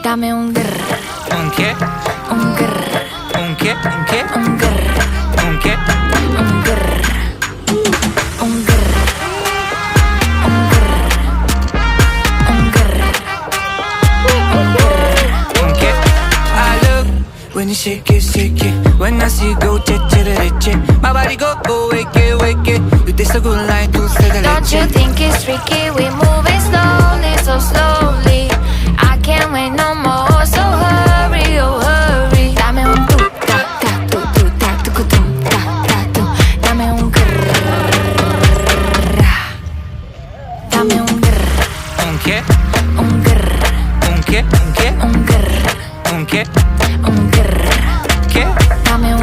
Dame un grr, ¿Un qué? un grr, ¿Un qué? ¿Un qué? un grr, ¿Un qué? un grr, un grr, un grr, un grr, un grr. ¿Un qué? I love when you shake it. When I see you go, che. My body go, wake it. You taste so good like dulce de Don't you leche. think it's tricky? We moving slowly, so slowly. I can't wait no more, so hurry, oh hurry. Dame un tu ta ta tu ta tu tum ta ta tu. Dame un grrr. Dame un grrr, ¿Un qué? un grrr, ¿Un qué? ¿Un qué? un grrr, ¿Un qué? un grrr. ¿Qué? Dame un